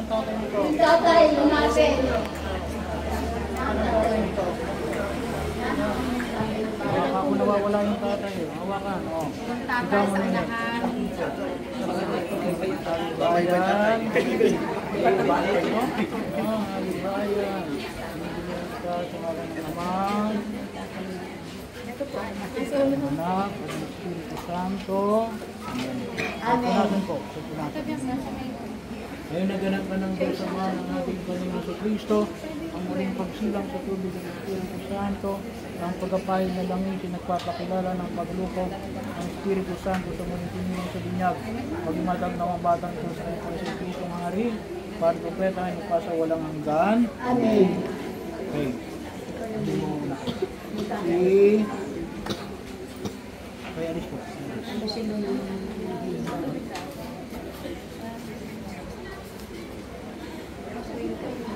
ng tatay nito? Yung tatay, lumapit. Ako nawawala yung tatay. Hawakan. Yung tatay sa unahan. Bayan. Bayan. Naman. Anak, Espiritu Santo. Amen. Punasan po. Ngayon naganap na ng Diyos Ama ng ating Panginoon sa Kristo, ang muling pagsilang sa tubig ng Espiritu Santo, ang pagkapahin na langit ay nagpapakilala ng pagluko ng Espiritu Santo sa muling pinili sa binyag. Magimatag na ang batang ito sa kanyang Kristo ng hari, para propeta ay nagpasawalang hanggan. Amen. Okay. Hindi mo muna. Okay, alis po.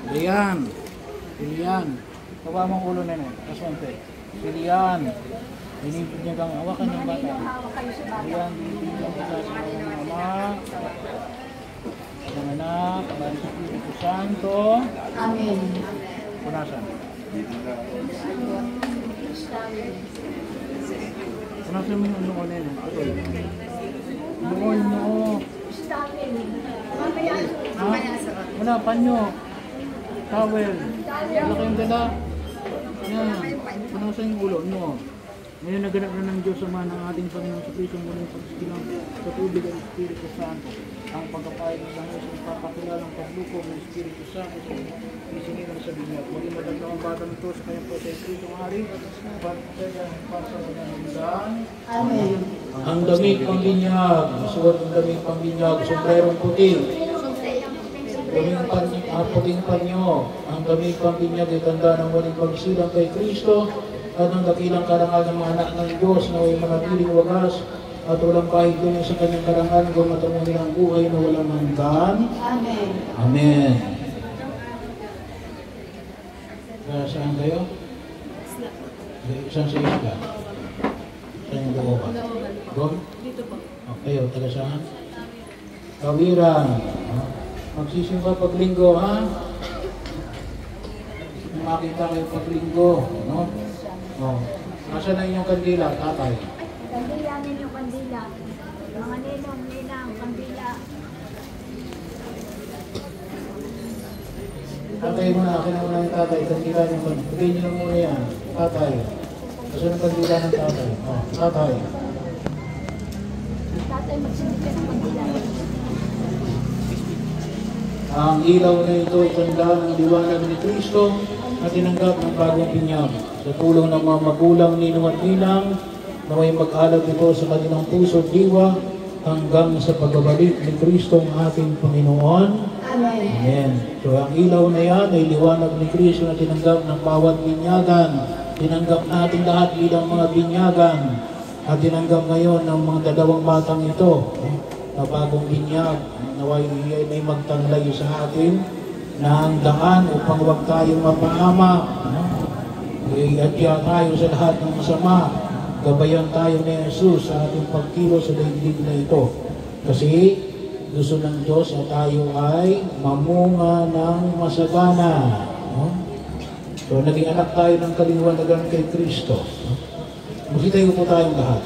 Lian. Lian. Baba mong ulo na yun. Kasonte. Si Lian. Binibig niya kang hawakan ng bata. Lian, binibig niya ka sa mga mama. Ang anak, ang Espiritu Santo. Amen. Punasan. Punasan mo yung ulo na yun. Noon mo. Ha? Wala, panyo. Towel. Wala kayong dala. Yan. Punasan yung ulo mo. Ngayon naganap na ng Diyos Ama ng ating Panginoon sa Kristo muling pagsilang sa tubig ang Espiritu Santo. Ang pagkapahid ng Diyos ay papakilalang pagluko ng Espiritu Santo sa isinilang sa binyag. Maging matagdaw ang bata nito sa kanyang po sa Espiritu ng Hari. Para sa pananamdan. Amen. Ang damit pang binyag. Suot ang damit pang binyag. Sombrerong puti. Puting panyo. Ang damit pang binyag ay tanda ng walang pagsilang kay Kristo at ang dakilang karangal ng mga anak ng Diyos na may manatiling wagas at walang pahid doon sa kanyang karangal kung matungo nilang buhay na walang hanggan. Amen. Amen. Saan kayo? Saan sa isla? Saan yung Looban? Doon? Dito po. Kayo, taga saan? Kawiran. Magsisimba paglinggo, ha? Makita kayo paglinggo, no? Oh. Nasaan na inyong kandila, tatay? Kandila ninyo, kandila. Mga ninong, ninang, kandila. Tatay mo na, akin na muna yung tatay, kandila niyo. Pagkain niyo muna yan, tatay. Nasaan ang kandila ng tatay? Oh, tatay. Tatay, magsimit ka ng kandila. Ang ilaw na ito ay tanda ng liwanag ni Kristo na tinanggap ng bagong binyag. Sa tulong ng mga magulang, ninong at ninang, na may mag-alab ito sa kanilang puso at diwa hanggang sa pagbabalik ni Kristo ang ating Panginoon. Amen. Amen. So ang ilaw na yan ay liwanag ni Kristo na tinanggap ng bawat binyagan. Tinanggap natin lahat bilang mga binyagan. At tinanggap ngayon ng mga dalawang batang ito na bagong binyag. Naway may magtanglay sa atin na ang daan upang huwag tayong mapahamak. Iadya tayo sa lahat ng masama. Gabayan tayo ni Jesus sa ating pagkilo sa daigdig na ito. Kasi gusto ng Diyos na tayo ay mamunga ng masagana. So naging anak tayo ng kaliwanagan kay Kristo. Magsitayo po tayong lahat.